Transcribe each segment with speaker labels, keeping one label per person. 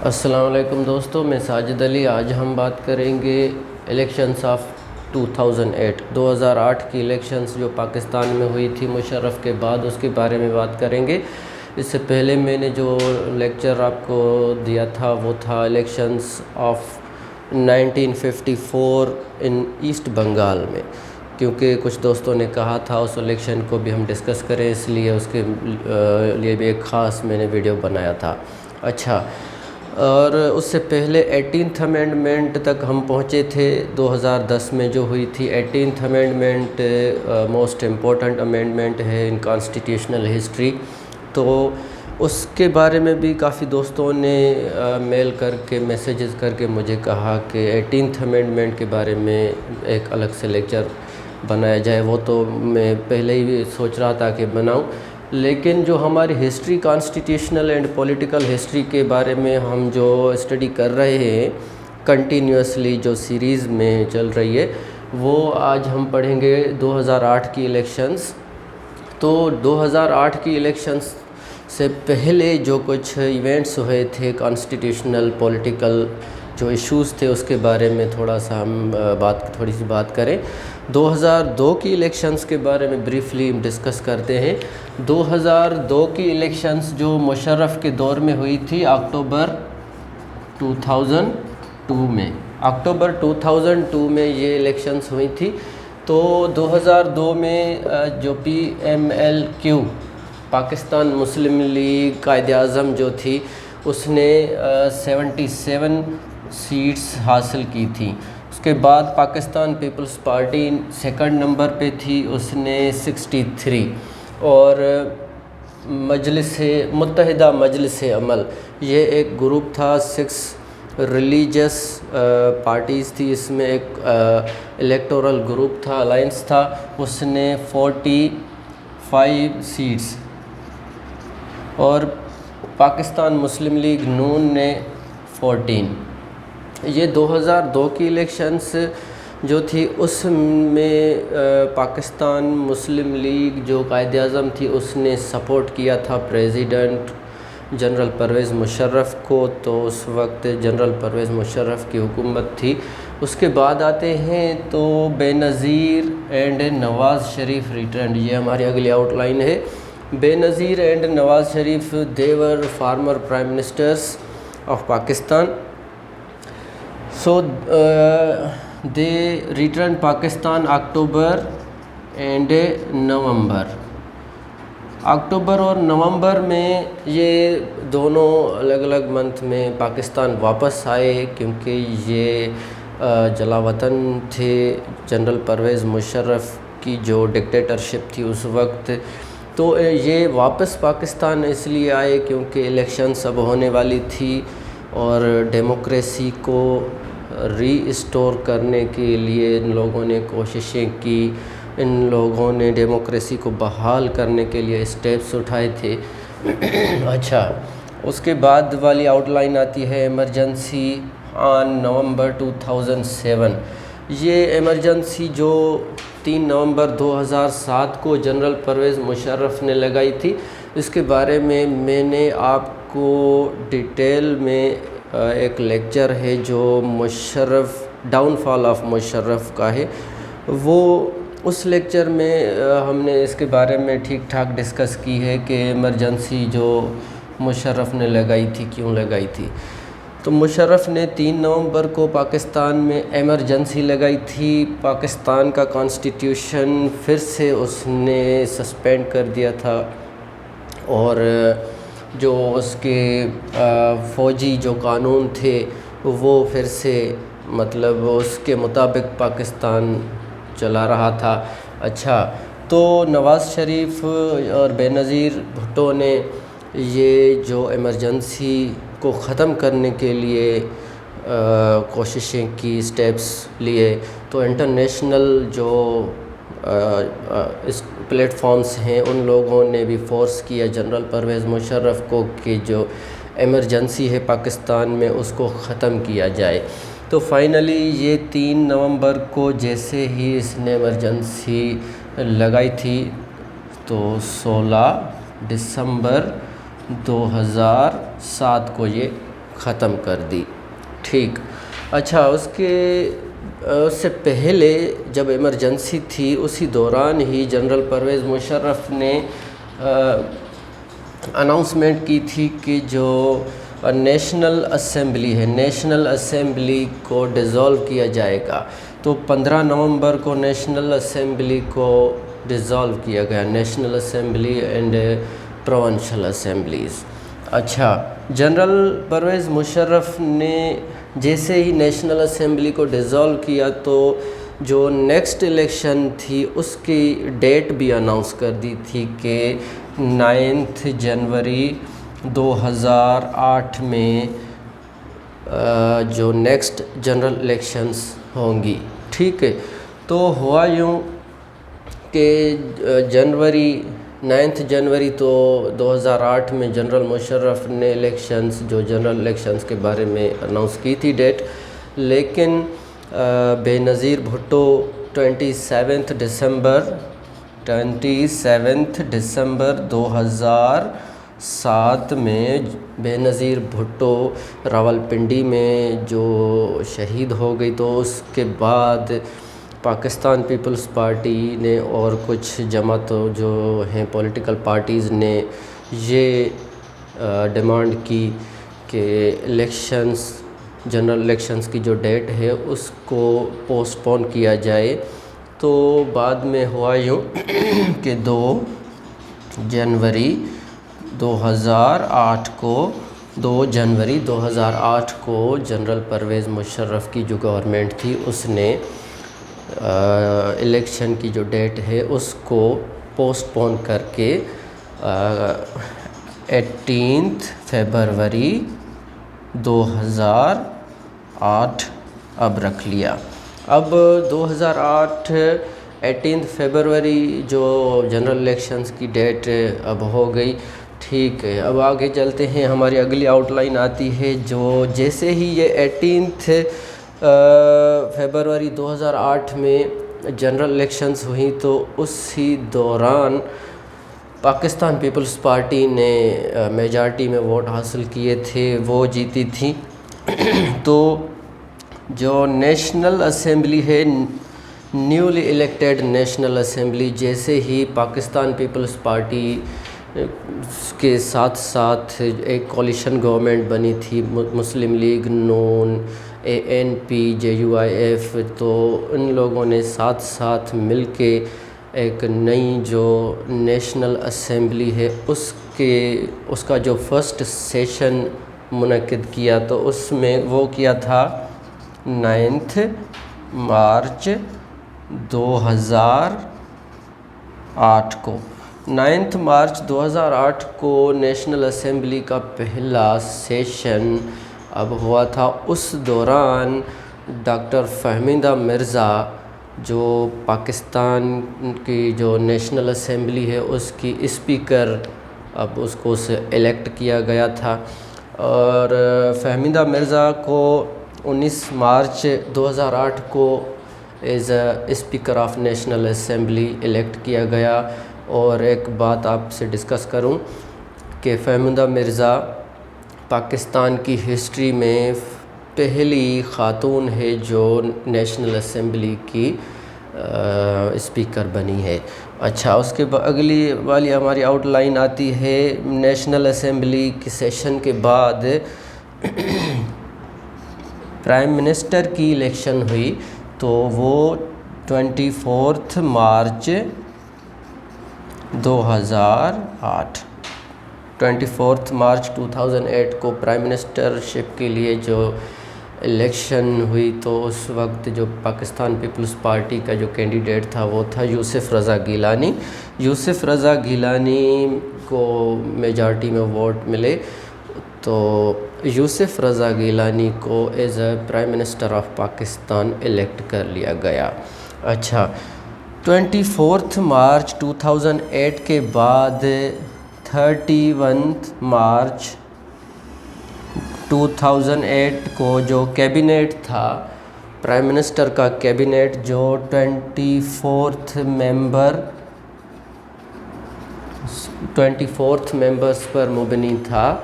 Speaker 1: السلام علیکم دوستو، میں ساجد علی۔ آج ہم بات کریں گے الیکشنز آف 2008 کی الیکشنز جو پاکستان میں ہوئی تھی مشرف کے بعد، اس کے بارے میں بات کریں گے۔ اس سے پہلے میں نے جو لیکچر آپ کو دیا تھا وہ تھا elections of 1954 in east Bengal میں، کیونکہ کچھ دوستوں نے کہا تھا اس الیکشن کو بھی ہم ڈسکس کریں، اس لیے اس کے لیے بھی ایک خاص میں نے ویڈیو بنایا تھا۔ اچھا، اور اس سے پہلے 18th امینڈمنٹ تک ہم پہنچے تھے 2010 میں جو ہوئی تھی۔ 18th amendment most important amendment ہے ان کانسٹیٹیوشنل ہسٹری، تو اس کے بارے میں بھی کافی دوستوں نے میل کر کے میسیجز کر کے مجھے کہا کہ 18th امینڈمنٹ کے بارے میں ایک الگ سے لیکچر بنایا جائے۔ وہ تو میں پہلے ہی سوچ رہا تھا کہ بناؤں، لیکن جو ہماری history constitutional and political history کے بارے میں ہم جو اسٹڈی کر رہے ہیں کنٹینیوسلی، جو سیریز میں چل رہی ہے، وہ آج ہم پڑھیں گے 2008 کی الیکشنز۔ تو 2008 کی الیکشنز سے پہلے جو کچھ ایونٹس ہوئے تھے کانسٹیٹیوشنل پولیٹیکل جو ایشوز تھے، اس کے بارے میں تھوڑی سی بات کریں۔ 2002 کی الیکشنز کے بارے میں بریفلی ڈسکس کرتے ہیں۔ 2002 کی الیکشنز جو مشرف کے دور میں ہوئی تھی اکتوبر 2002 میں یہ الیکشنز ہوئی تھی۔ تو 2002 میں جو PMLQ پاکستان مسلم لیگ قائد اعظم جو تھی، اس نے 77 سیٹس حاصل کی تھی۔ اس کے بعد Pakistan Peoples Party second number پہ تھی، اس نے 63۔ اور متحدہ مجلس عمل، یہ ایک گروپ تھا، 6 ریلیجس پارٹیز تھی، اس میں ایک الیکٹورل گروپ تھا، الائنس تھا، اس نے 45 سیٹس۔ اور پاکستان مسلم لیگ نون نے 14۔ یہ 2002 کی الیکشنز جو تھی، اس میں پاکستان مسلم لیگ جو قائد اعظم تھی، اس نے سپورٹ کیا تھا پریزیڈنٹ جنرل پرویز مشرف کو، تو اس وقت جنرل پرویز مشرف کی حکومت تھی۔ اس کے بعد آتے ہیں تو بے نظیر اینڈ نواز شریف ریٹرنڈ، یہ ہماری اگلی آؤٹ لائن ہے۔ Benazir and Nawaz Sharif they were former prime ministers of Pakistan, so they returned Pakistan October and November۔ اکتوبر اور نومبر میں یہ دونوں الگ الگ منتھ میں پاکستان واپس آئے، کیونکہ یہ جلا وطن تھے جنرل پرویز مشرف کی جو ڈکٹیٹرشپ تھی اس وقت۔ تو یہ واپس پاکستان اس لیے آئے کیونکہ الیکشنز اب ہونے والی تھی، اور ڈیموکریسی کو ری اسٹور کرنے کے لیے ان لوگوں نے کوششیں کی، ان لوگوں نے ڈیموکریسی کو بحال کرنے کے لیے اسٹیپس اٹھائے تھے۔ اچھا، اس کے بعد والی آؤٹ لائن آتی ہے ایمرجنسی آن نومبر 2007۔ یہ ایمرجنسی جو 3 نومبر 2007 کو جنرل پرویز مشرف نے لگائی تھی، اس کے بارے میں نے آپ کو ڈیٹیل میں ایک لیکچر ہے جو ڈاؤن فال آف مشرف کا ہے، وہ اس لیکچر میں ہم نے اس کے بارے میں ٹھیک ٹھاک ڈسکس کی ہے کہ ایمرجنسی جو مشرف نے لگائی تھی کیوں لگائی تھی۔ تو مشرف نے 3 نومبر کو پاکستان میں ایمرجنسی لگائی تھی۔ پاکستان کا کانسٹیٹیوشن پھر سے اس نے سسپینڈ کر دیا تھا، اور جو اس کے فوجی جو قانون تھے وہ پھر سے اس کے مطابق پاکستان چلا رہا تھا۔ اچھا، تو نواز شریف اور بے نظیر بھٹو نے یہ جو ایمرجنسی کو ختم کرنے کے لیے کوششیں کی، اسٹیپس لیے، تو انٹرنیشنل جو اس پلیٹ فارمز ہیں ان لوگوں نے بھی فورس کیا جنرل پرویز مشرف کو کہ جو ایمرجنسی ہے پاکستان میں اس کو ختم کیا جائے۔ تو فائنلی یہ 3 نومبر کو جیسے ہی اس نے ایمرجنسی لگائی تھی، تو 16 دسمبر 2007 کو یہ ختم کر دی. ٹھیک. اچھا اس سے پہلے جب ایمرجنسی تھی اسی دوران ہی جنرل پرویز مشرف نے اناؤنسمنٹ کی تھی کہ جو نیشنل اسمبلی ہے، نیشنل اسمبلی کو ڈیزالو کیا جائے گا. تو 15 نومبر کو نیشنل اسمبلی کو ڈیزالو کیا گیا، national assembly and provincial assemblies. اچھا جنرل پرویز مشرف نے جیسے ہی نیشنل اسمبلی کو ڈیزالو کیا تو جو نیکسٹ الیکشن تھی اس کی ڈیٹ بھی اناؤنس کر دی تھی کہ 9 جنوری 2008 میں جو نیکسٹ جنرل الیکشنز ہوں گی. ٹھیک ہے. تو ہوا یوں کہ 9 جنوری تو 2008 میں جنرل مشرف نے جنرل الیکشنز کے بارے میں اناؤنس کی تھی ڈیٹ، لیکن بے نظیر بھٹو 27 دسمبر 2007 میں بے نظیر بھٹو راولپنڈی میں جو شہید ہو گئی. تو اس کے بعد پاکستان پیپلز پارٹی نے اور کچھ جماعتوں جو ہیں پولیٹیکل پارٹیز نے یہ ڈیمانڈ کی کہ جنرل الیکشنز کی جو ڈیٹ ہے اس کو پوسٹ پون کیا جائے. تو بعد میں ہوا یوں کہ 2 جنوری 2008 کو جنرل پرویز مشرف کی جو گورنمنٹ تھی اس نے الیکشن کی جو ڈیٹ ہے اس کو پوسٹ پون کر کے 18 فیبروری 2008 اب رکھ لیا. اب 2008 18 فیبروری جو جنرل الیکشنز کی ڈیٹ اب ہو گئی. ٹھیک ہے. اب آگے چلتے ہیں. ہماری اگلی آؤٹ لائن آتی ہے جو جیسے ہی یہ 18 فیبروری 2008 میں جنرل الیکشنز ہوئیں تو اسی دوران پاکستان پیپلز پارٹی نے میجارٹی میں ووٹ حاصل کیے تھے، وہ جیتی تھی. تو جو نیشنل اسمبلی ہے، نیولی الیکٹڈ نیشنل اسمبلی، جیسے ہی پاکستان پیپلز پارٹی کے ساتھ ساتھ ایک کولیشن گورنمنٹ بنی تھی، مسلم لیگ، نون، ANP، JUIF، تو ان لوگوں نے ساتھ مل کے ایک نئی جو نیشنل اسمبلی ہے اس کا جو فرسٹ سیشن منعقد کیا تو اس میں وہ کیا تھا 9 مارچ 2008 کو. 9 مارچ 2008 کو نیشنل اسمبلی کا پہلا سیشن اب ہوا تھا. اس دوران ڈاکٹر فہمیدہ مرزا جو پاکستان کی جو نیشنل اسمبلی ہے اس کی اسپیکر، اب اس کو الیکٹ کیا گیا تھا. اور فہمیدہ مرزا کو 19 مارچ 2008 کو as speaker of national assembly elect کیا گیا. اور ایک بات آپ سے ڈسکس کروں کہ فہمیدہ مرزا پاکستان کی ہسٹری میں پہلی خاتون ہے جو نیشنل اسمبلی کی اسپیکر بنی ہے. اچھا اس کے اگلی والی ہماری آؤٹ لائن آتی ہے. نیشنل اسمبلی کی سیشن کے بعد پرائم منسٹر کی الیکشن ہوئی تو وہ 24 مارچ 2008 کو پرائم منسٹر شپ کے لیے جو الیکشن ہوئی تو اس وقت جو پاکستان پیپلز پارٹی کا جو کینڈیڈیٹ تھا وہ تھا یوسف رضا گیلانی. یوسف رضا گیلانی کو میجارٹی میں ووٹ ملے تو یوسف رضا گیلانی کو as a prime minister of Pakistan elect کر لیا گیا. اچھا 24 مارچ 2008 کے بعد 31 مارچ 2008 کو جو کیبنیٹ تھا پرائم منسٹر کا کیبنیٹ جو 24 ممبرز پر مبنی تھا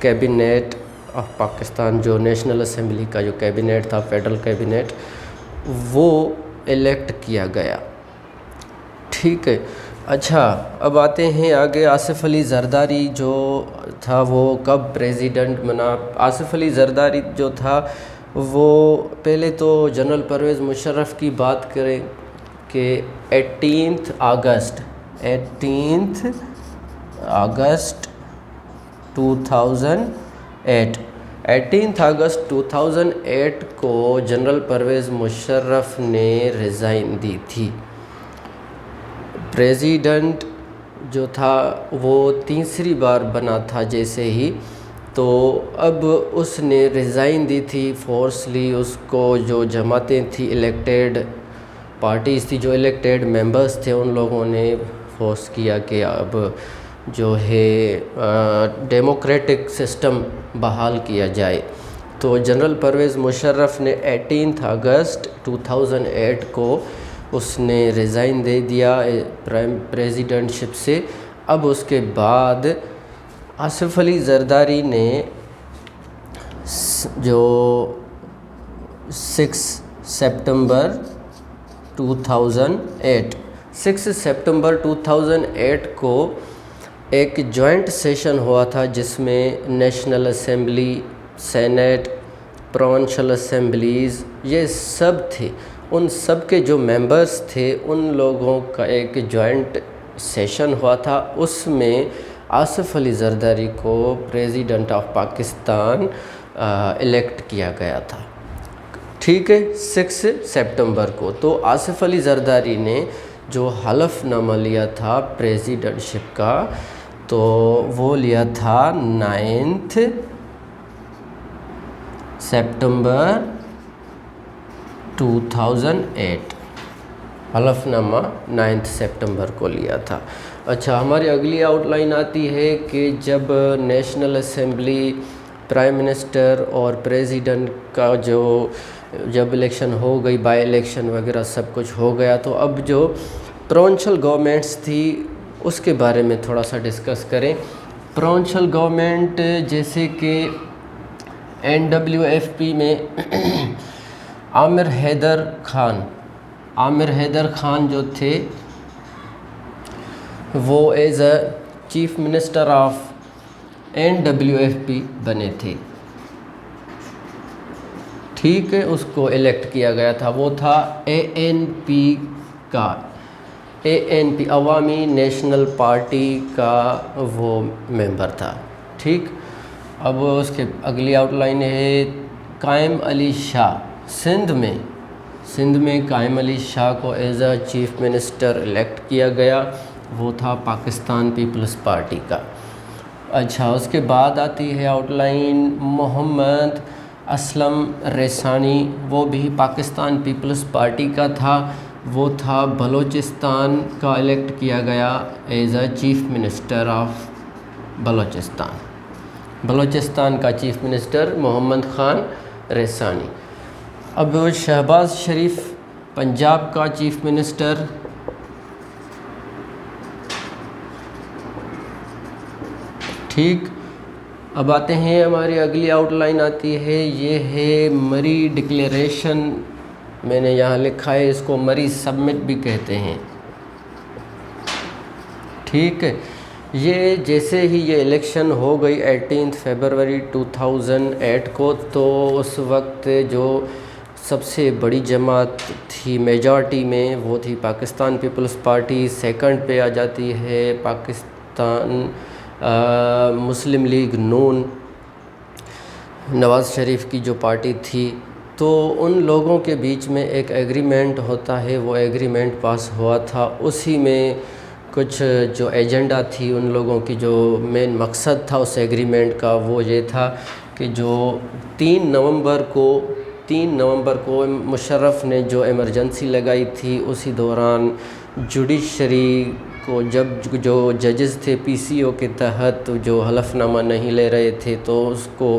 Speaker 1: کیبنیٹ، آف پاکستان جو نیشنل اسمبلی کا جو کیبنیٹ تھا، فیڈرل کیبنیٹ، وہ الیکٹ کیا گیا. ٹھیک ہے. اچھا اب آتے ہیں آگے. آصف علی زرداری جو تھا وہ کب پریزیڈنٹ بنا؟ آصف علی زرداری جو تھا وہ پہلے تو جنرل پرویز مشرف کی بات کریں کہ 18 اگست 2008 کو جنرل پرویز مشرف نے ریزائن دی تھی. پریزیڈنٹ جو تھا وہ تیسری بار بنا تھا جیسے ہی، تو اب اس نے ریزائن دی تھی فورسلی. اس کو جو جماعتیں تھیں، الیکٹیڈ پارٹیز تھی، جو الیکٹیڈ ممبرز تھے، ان لوگوں نے فورس کیا کہ اب جو ہے ڈیموکریٹک سسٹم بحال کیا جائے. تو جنرل پرویز مشرف نے 18 اگست 2008 کو اس نے ریزائن دے دیا پریزیڈنٹ شپ سے. اب اس کے بعد آصف علی زرداری نے جو 6 سپتمبر 2008 کو ایک جوائنٹ سیشن ہوا تھا جس میں national assembly, senate, provincial assemblies یہ سب تھے. ان سب کے جو ممبرز تھے ان لوگوں کا ایک جوائنٹ سیشن ہوا تھا. اس میں آصف علی زرداری کو پریزیڈنٹ آف پاکستان الیکٹ کیا گیا تھا. ٹھیک ہے، 6 سپتمبر کو. تو آصف علی زرداری نے جو حلف نامہ لیا تھا پریزیڈنٹ شپ کا، تو وہ لیا تھا 9 سپتمبر 2008. حلف نامہ 9 سپتمبر کو لیا تھا. اچھا، ہماری اگلی آؤٹ لائن آتی ہے کہ جب نیشنل اسمبلی، پرائم منسٹر اور پریزیڈنٹ کا جب الیکشن ہو گئی، بائی الیکشن وغیرہ سب کچھ ہو گیا، تو اب جو پروونشل گورنمنٹس تھی اس کے بارے میں تھوڑا سا ڈسکس کریں. پروونشل گورنمنٹ جیسے کہ NWFP میں عامر حیدر خان جو تھے وہ as a chief minister of NWFP بنے تھے. ٹھیک ہے، اس کو الیکٹ کیا گیا تھا. وہ تھا ANP کا، ANP عوامی نیشنل پارٹی کا وہ ممبر تھا. ٹھیک. اب اس کے اگلی آؤٹ لائن ہے قائم علی شاہ. سندھ میں قائم علی شاہ کو as a chief minister elect کیا گیا. وہ تھا پاکستان پیپلز پارٹی کا. اچھا، اس کے بعد آتی ہے آؤٹ لائن محمد اسلم ریسانی. وہ بھی پاکستان پیپلز پارٹی کا تھا. وہ تھا بلوچستان کا، الیکٹ کیا گیا as a chief minister of Balochistan کا چیف منسٹر محمد خان ریسانی. اب شہباز شریف پنجاب کا چیف منسٹر. ٹھیک. اب آتے ہیں، ہماری اگلی آؤٹ لائن آتی ہے، یہ ہے مری ڈکلیریشن. میں نے یہاں لکھا ہے، اس کو مری سبمٹ بھی کہتے ہیں. ٹھیک ہے. یہ جیسے ہی یہ الیکشن ہو گئی 18 فروری 2008 کو، تو اس وقت جو سب سے بڑی جماعت تھی میجارٹی میں وہ تھی پاکستان پیپلز پارٹی. سیکنڈ پہ آ جاتی ہے پاکستان مسلم لیگ نون، نواز شریف کی جو پارٹی تھی. تو ان لوگوں کے بیچ میں ایک ایگریمنٹ ہوتا ہے، وہ ایگریمنٹ پاس ہوا تھا. اسی میں کچھ جو ایجنڈا تھی ان لوگوں کی، جو مین مقصد تھا اس ایگریمنٹ کا، وہ یہ تھا کہ جو 3 نومبر کو مشرف نے جو ایمرجنسی لگائی تھی، اسی دوران جوڈیشری کو جب جو ججز تھے PCO کے تحت جو حلف نامہ نہیں لے رہے تھے، تو اس کو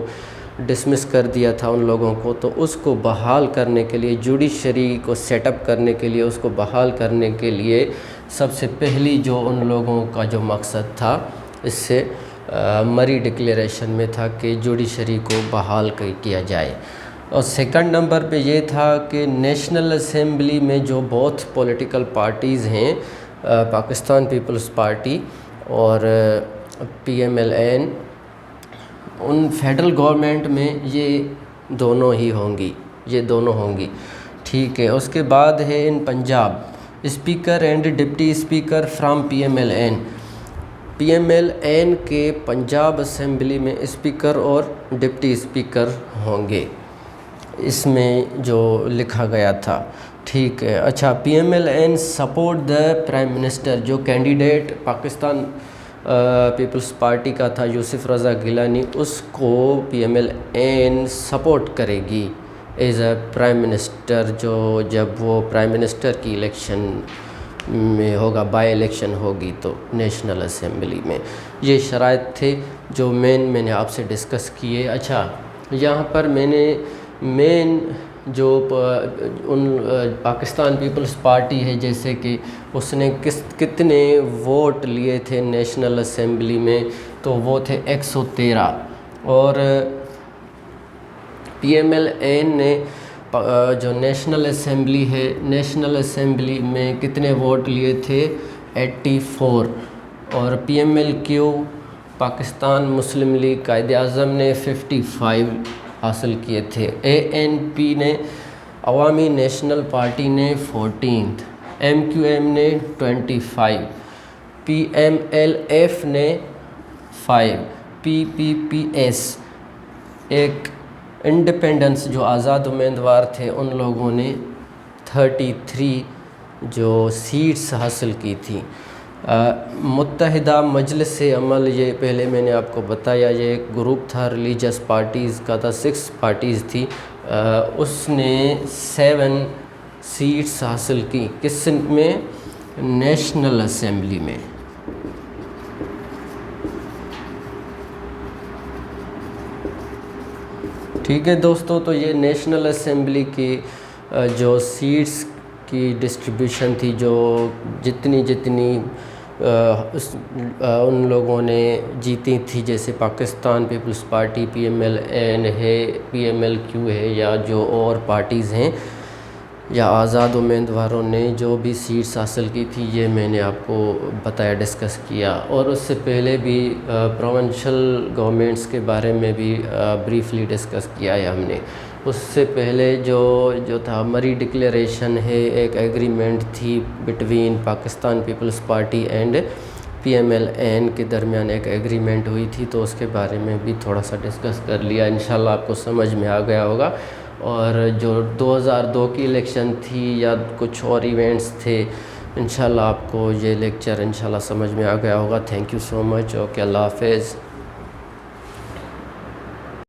Speaker 1: ڈسمس کر دیا تھا ان لوگوں کو. تو اس کو بحال کرنے کے لیے، جوڈیشری کو سیٹ اپ کرنے کے لیے، اس کو بحال کرنے کے لیے سب سے پہلی جو ان لوگوں کا جو مقصد تھا، اس سے مری ڈکلیریشن میں تھا کہ جوڈیشری کو بحال کیا جائے. اور سیکنڈ نمبر پہ یہ تھا کہ نیشنل اسمبلی میں جو بہت پولیٹیکل پارٹیز ہیں پاکستان پیپلز پارٹی اور PMLN، ان فیڈرل گورنمنٹ میں یہ دونوں ہوں گی. ٹھیک ہے. اس کے بعد ہے in Punjab speaker and deputy speaker from PMLN. PMLN کے پنجاب اسمبلی میں اسپیکر اور ڈپٹی اسپیکر ہوں گے، اس میں جو لکھا گیا تھا. ٹھیک ہے. اچھا، PMLN support the prime minister. جو کینڈیڈیٹ پاکستان پیپلز پارٹی کا تھا یوسف رضا گیلانی، اس کو PMLN سپورٹ کرے گی ایز اے پرائم منسٹر، جب وہ پرائم منسٹر کی الیکشن میں ہوگا، بائی الیکشن ہوگی تو نیشنل اسمبلی میں. یہ شرائط تھے جو میں نے آپ سے ڈسکس کیے. اچھا، یہاں پر میں نے مین جو پاکستان پیپلز پارٹی ہے، جیسے کہ اس نے کتنے ووٹ لیے تھے نیشنل اسمبلی میں، تو وہ تھے 113. اور PMLN نے جو نیشنل اسمبلی ہے، نیشنل اسمبلی میں کتنے ووٹ لیے تھے؟ 84. اور PMLQ پاکستان مسلم لیگ قائد اعظم نے 55 حاصل کیے تھے. ANP نے عوامی نیشنل پارٹی نے 14. MQM نے 25. PMLF نے 5. PPPS ایک انڈیپینڈنس جو آزاد امیدوار تھے، ان لوگوں نے 33 جو سیٹس حاصل کی تھی. متحدہ مجلس عمل، یہ پہلے میں نے آپ کو بتایا، یہ ایک گروپ تھا ریلیجس پارٹیز کا تھا، 6 پارٹیز تھی. اس نے 7 سیٹس حاصل کی. کس میں؟ نیشنل اسمبلی میں. ٹھیک ہے دوستو، تو یہ نیشنل اسمبلی کی جو سیٹس کی ڈسٹریبیوشن تھی، جو جتنی ان لوگوں نے جیتی تھی، جیسے پاکستان پیپلز پارٹی، PMLN ہے، PMLQ ہے، یا جو اور پارٹیز ہیں یا آزاد امیدواروں نے جو بھی سیٹس حاصل کی تھی، یہ میں نے آپ کو بتایا، ڈسکس کیا. اور اس سے پہلے بھی پروونشل گورنمنٹس کے بارے میں بھی بریفلی ڈسکس کیا ہے ہم نے. اس سے پہلے جو تھا مری ڈکلیریشن ہے، ایک ایگریمنٹ تھی between Pakistan Peoples Party and PMLN کے درمیان ایک ایگریمنٹ ہوئی تھی، تو اس کے بارے میں بھی تھوڑا سا ڈسکس کر لیا. انشاءاللہ آپ کو سمجھ میں آ گیا ہوگا. اور جو 2002 کی الیکشن تھی یا کچھ اور ایونٹس تھے، انشاءاللہ آپ کو یہ لیکچر انشاءاللہ سمجھ میں آ گیا ہوگا. Thank you so much. Okay, اللہ حافظ.